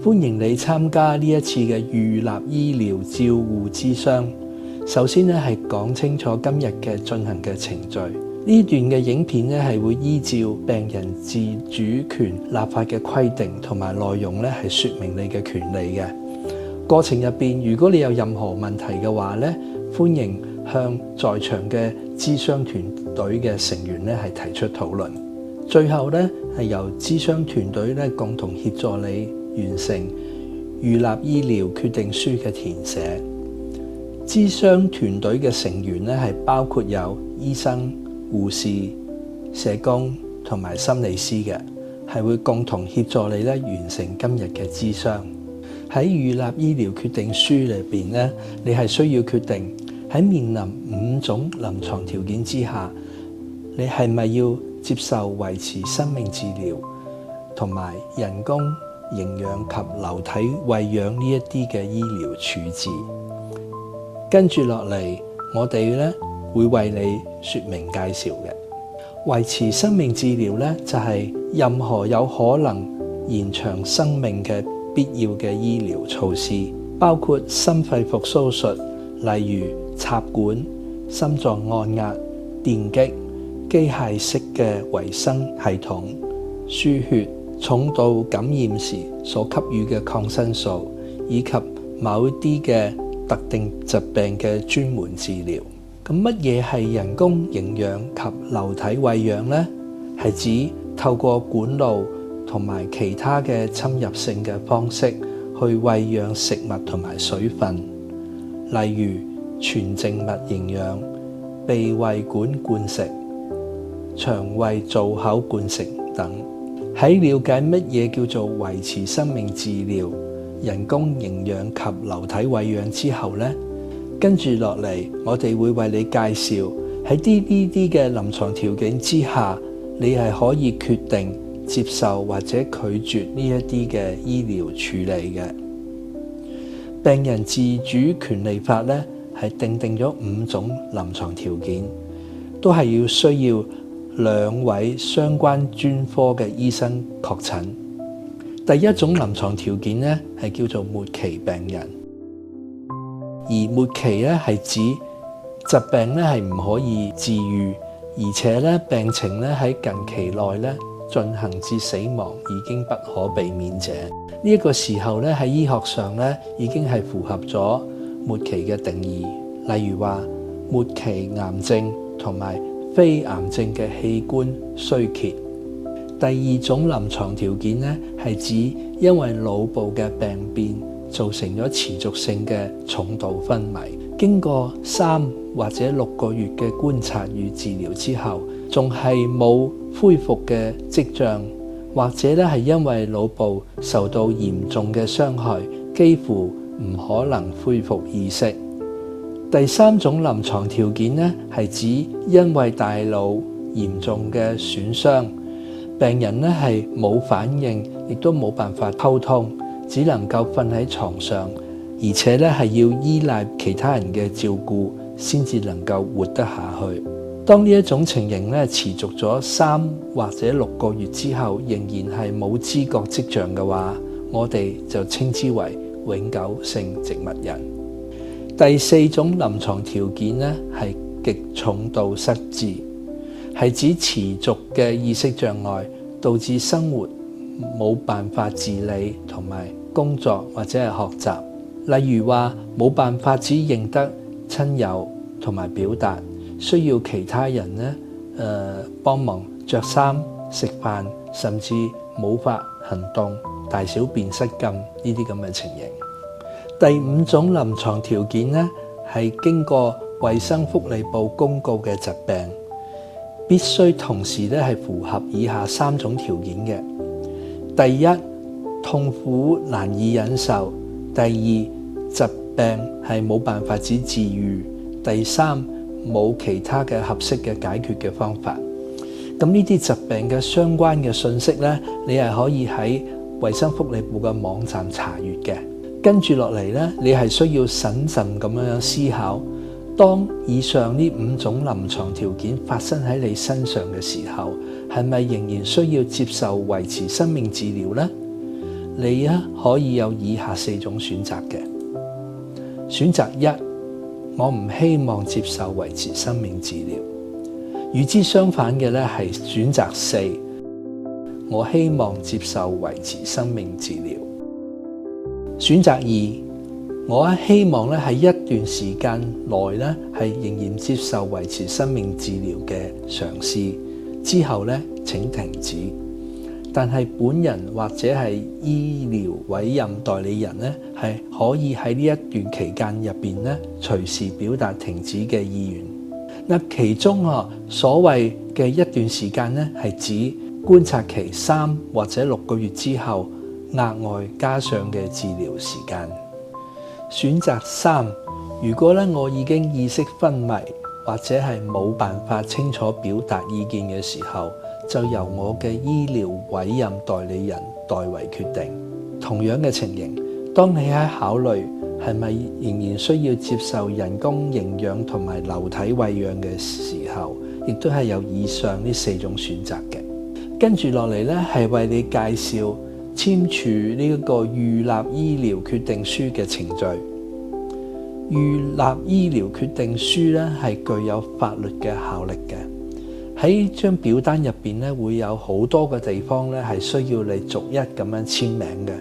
歡迎你參加呢一次嘅預立醫療照護諮商。首先咧係講清楚今日嘅進行嘅程序。呢段嘅影片咧係會依照病人自主權立法嘅規定同埋內容咧係說明你嘅權利嘅。過程入邊，如果你有任何問題嘅話咧，歡迎向在場嘅諮商團隊嘅成員咧係提出討論。最後咧係由諮商團隊咧共同協助你完成預立醫療決定書嘅填寫。諮商團隊嘅成員咧係包括有醫生、護士、社工同埋心理師嘅，係會共同協助你咧完成今日嘅諮商。喺預立醫療決定書裏邊咧，你係需要決定喺面臨5種臨床條件之下，你係咪要接受維持生命治療同埋人工營養及流體餵養呢一啲嘅醫療處置。跟住落嚟，我哋咧會為你說明介紹嘅維持生命治療咧，就係任何有可能延長生命嘅必要嘅醫療措施，包括心肺復甦術，例如插管、心臟按壓、電擊、機械式嘅維生系統、輸血、重度感染時所給予嘅抗生素，以及某啲嘅特定疾病嘅專門治療。咁乜嘢係人工營養及流體餵養呢？係指透過管路同埋其他嘅侵入性嘅方式去餵養食物同埋水分，例如全靜脈營養、鼻胃管灌食、腸胃造口灌食等。喺了解乜嘢叫做維持生命治療、人工營養及流體餵養之後呢，跟住落嚟，我哋會為你介紹喺呢啲嘅臨床條件之下，你係可以決定接受或者拒絕呢一啲嘅醫療處理嘅。病人自主權利法咧係訂定咗5種臨床條件，都係要需要2位相關專科嘅醫生確診。第一種臨床條件咧係叫做末期病人，而末期咧係指疾病咧係唔可以治癒，而且咧病情咧喺近期內咧進行至死亡已經不可避免者。呢一個時候咧喺醫學上咧已經係符合咗末期嘅定義，例如話末期癌症同埋非癌症嘅器官衰竭。第2種臨床條件咧係指因為腦部嘅病變造成咗持續性嘅重度昏迷，經過3或者6個月嘅觀察與治療之後，仲係冇恢復嘅跡象，或者咧係因為腦部受到嚴重嘅傷害，幾乎唔可能恢復意識。第3種臨床條件咧係指因為大腦嚴重嘅損傷，病人咧係冇反應，亦都冇辦法溝通，只能夠瞓喺床上，而且咧係要依賴其他人嘅照顧先至能夠活得下去。當呢一種情形咧持續咗3或者6個月之後，仍然係冇知覺跡象嘅話，我哋就稱之為永久性植物人。第4種臨床條件咧係極重度失智，係指持續嘅意識障礙，導致生活冇辦法自理同埋工作或者係學習，例如話冇辦法只認得親友同埋表達，需要其他人咧幫忙着衫、食飯，甚至冇法行動、大小便失禁呢啲咁嘅情形。第5種臨床條件咧係經過衛生福利部公告嘅疾病，必須同時咧係符合以下3種條件嘅。第1，痛苦難以忍受；第2，疾病係冇辦法治癒；第3，冇其他嘅合適嘅解決嘅方法。咁呢啲疾病嘅相關嘅信息咧，你係可以喺衛生福利部嘅網站查閱嘅。跟住落嚟咧，你係需要審慎咁樣思考，當以上呢5種臨床條件發生喺你身上嘅時候，係咪仍然需要接受維持生命治療呢？你可以有以下4種選擇嘅。選擇1，我唔希望接受維持生命治療。與之相反嘅咧係選擇4，我希望接受維持生命治療。選擇2，我希望咧喺一段時間內咧係仍然接受維持生命治療嘅嘗試，之後咧請停止。但係本人或者係醫療委任代理人咧係可以喺呢一段期間入邊咧隨時表達停止嘅意願。嗱，其中所謂嘅一段時間咧係指觀察期3或者6個月之後額外加上嘅治療時間。選擇3，如果咧我已經意識昏迷或者係冇辦法清楚表達意見嘅時候，就由我嘅醫療委任代理人代為決定。同樣嘅情形，當你喺考慮係咪仍然需要接受人工營養同埋流體餵養嘅時候，亦都係有以上呢4種選擇嘅。跟住落嚟咧，係為你介紹簽署呢一個預立醫療決定書嘅程序。預立醫療決定書咧係具有法律嘅效力嘅。喺張表單入邊咧會有好多個地方咧係需要你逐一咁樣簽名嘅。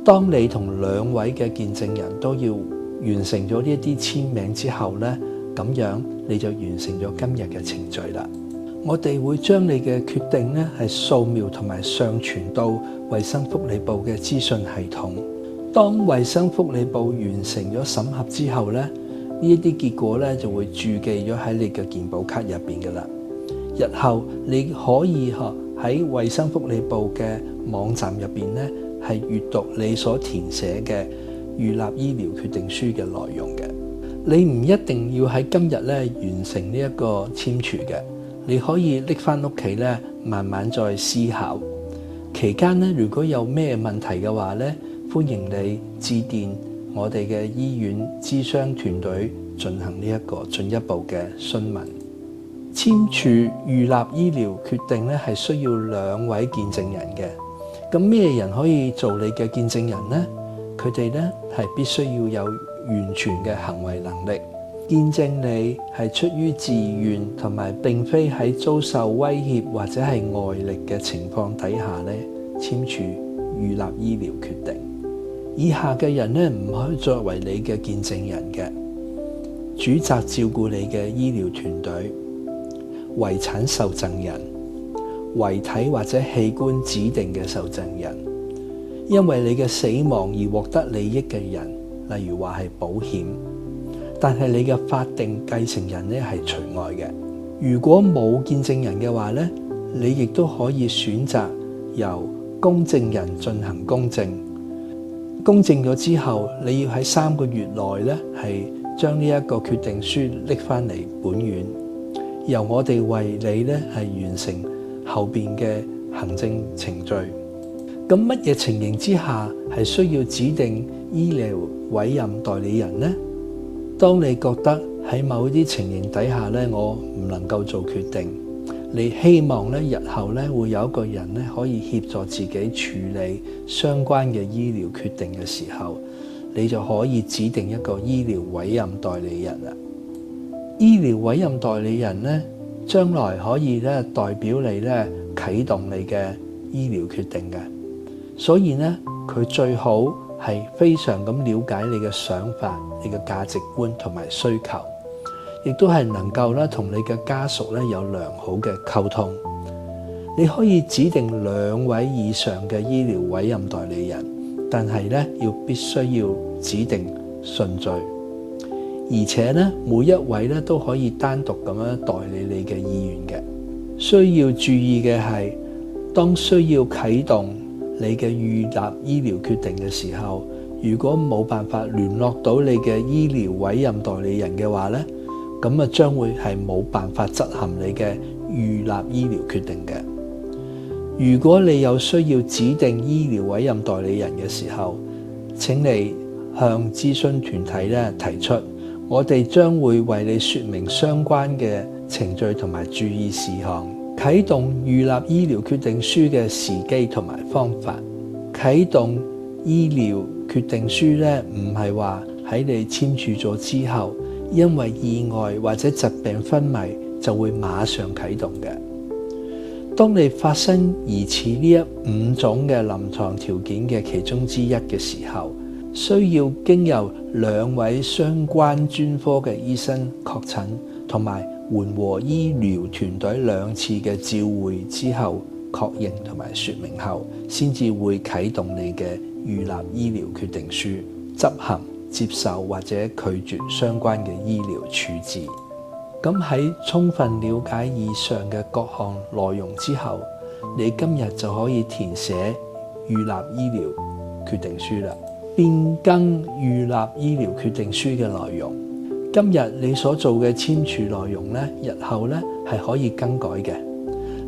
當你同2位嘅見證人都要完成咗呢一啲簽名之後咧，咁樣你就完成咗今日嘅程序啦。我哋會將你嘅決定咧係掃描同埋上傳到衛生福利部嘅資訊系統。當衛生福利部完成咗審核之後咧，呢一啲結果咧就會註記咗喺你嘅健保卡入邊噶啦。日後你可以喺衛生福利部嘅網站入邊咧係閱讀你所填寫嘅預立醫療決定書嘅內容嘅。你唔一定要喺今日咧完成呢一個簽署嘅，你可以拎翻屋企咧慢慢再思考。期間咧如果有咩問題嘅話咧，歡迎你致電我哋嘅醫院諮商團隊進行呢一個進一步嘅詢問。簽署預立醫療決定咧係需要2位見證人嘅。咁咩人可以做你嘅見證人呢？佢哋咧係必須要有完全嘅行為能力，見證你係出於自願同埋並非喺遭受威脅或者係外力嘅情況底下咧簽署預立醫療決定。以下嘅人咧唔可以作為你嘅見證人嘅：主責照顧你嘅醫療團隊、遺產受贈人、遺體或者器官指定嘅受贈人，因為你嘅死亡而獲得利益嘅人，例如話係保險，但係你嘅法定繼承人咧係除外嘅。如果冇見證人嘅話咧，你亦都可以選擇由公證人進行公證。公證咗之後，你要喺3個月內咧係將呢一個決定書拎翻嚟本院，由我哋為你咧係完成後邊嘅行政程序。咁乜嘢情形之下係需要指定醫療委任代理人呢？當你覺得喺某啲情形底下咧，我唔能夠做決定，你希望咧日後咧會有一個人咧可以協助自己處理相關嘅醫療決定嘅時候，你就可以指定一個醫療委任代理人啦。醫療委任代理人咧，將來可以咧代表你咧啟動你嘅醫療決定嘅，所以咧佢最好係非常咁了解你嘅想法、你嘅價值觀同埋需求，亦都係能夠咧同你嘅家屬咧有良好嘅溝通。你可以指定2位以上嘅醫療委任代理人，但係咧必須要指定順序。而且咧，每一位咧都可以單獨咁樣代理你嘅意願嘅。需要注意嘅係，當需要啟動你嘅預立醫療決定嘅時候，如果冇辦法聯絡到你嘅醫療委任代理人嘅話咧，咁將會係冇辦法執行你嘅預立醫療決定嘅。如果你有需要指定醫療委任代理人嘅時候，請你向諮詢團體咧提出。我哋將會為你說明相關嘅程序同埋注意事項，啟動預立醫療決定書嘅時機同埋方法，啟動醫療決定書咧，唔係話喺你簽署咗之後，因為意外或者疾病昏迷就會馬上啟動嘅。當你發生疑似呢5種嘅臨床條件嘅其中之一嘅時候，需要經由2位相關專科嘅醫生確診，同埋緩和醫療團隊2次嘅照會之後確認同埋說明後，先至會啟動你嘅預立醫療決定書，執行、接受或者拒絕相關嘅醫療處置。咁喺充分了解以上嘅各項內容之後，你今日就可以填寫預立醫療決定書啦。變更預立醫療決定書嘅內容，今日你所做嘅簽署內容咧，日後咧係可以更改嘅。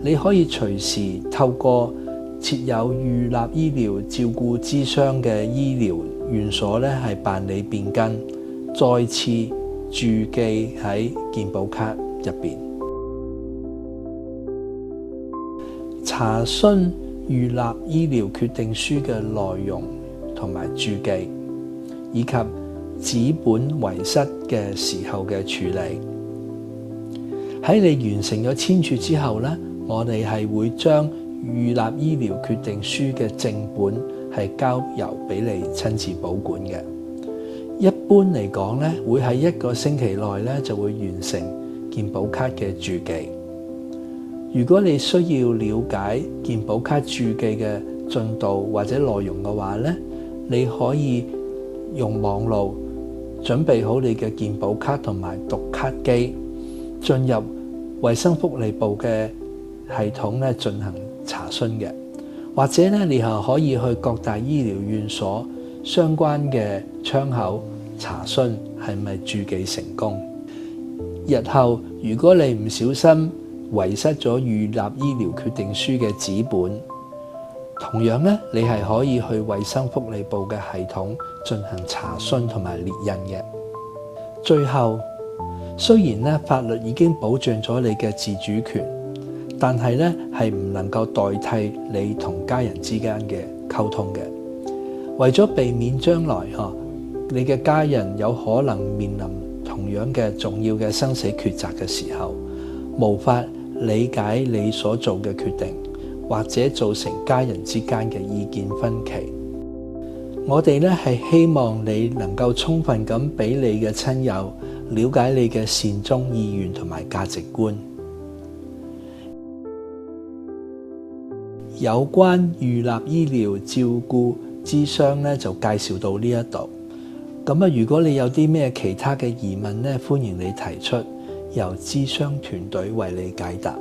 你可以隨時透過設有預立醫療照顧諮商嘅醫療院所咧，係辦理變更，再次註記喺健保卡入邊。查詢預立醫療決定書嘅內容同埋註記，以及紙本遺失嘅時候嘅處理。喺你完成咗簽署之後咧，我哋係會將預立醫療決定書嘅正本係交由俾你親自保管嘅。一般嚟講咧，會喺1個星期內咧就會完成健保卡嘅註記。如果你需要了解健保卡註記嘅進度或者內容嘅話咧，你可以用網路準備好你嘅健保卡同埋讀卡機，進入衛生福利部嘅系統咧進行查詢嘅，或者咧你係可以去各大醫療院所相關嘅窗口查詢係咪註記成功。日後如果你唔小心遺失咗預立醫療決定書嘅紙本，同樣咧你係可以去衛生福利部嘅系統進行查詢同埋列印嘅。最後，雖然咧法律已經保障咗你嘅自主權，但係咧係唔能夠代替你同家人之間嘅溝通嘅。為咗避免將來你嘅家人有可能面臨同樣嘅重要嘅生死抉擇嘅時候，無法理解你所做嘅決定，或者造成家人之間嘅意見分歧，我哋咧係希望你能夠充分咁俾你嘅親友了解你嘅善終意願同埋價值觀。有關預立醫療照顧諮商咧就介紹到呢一度。咁啊，如果你有啲咩其他嘅疑問咧，歡迎你提出，由諮商團隊為你解答。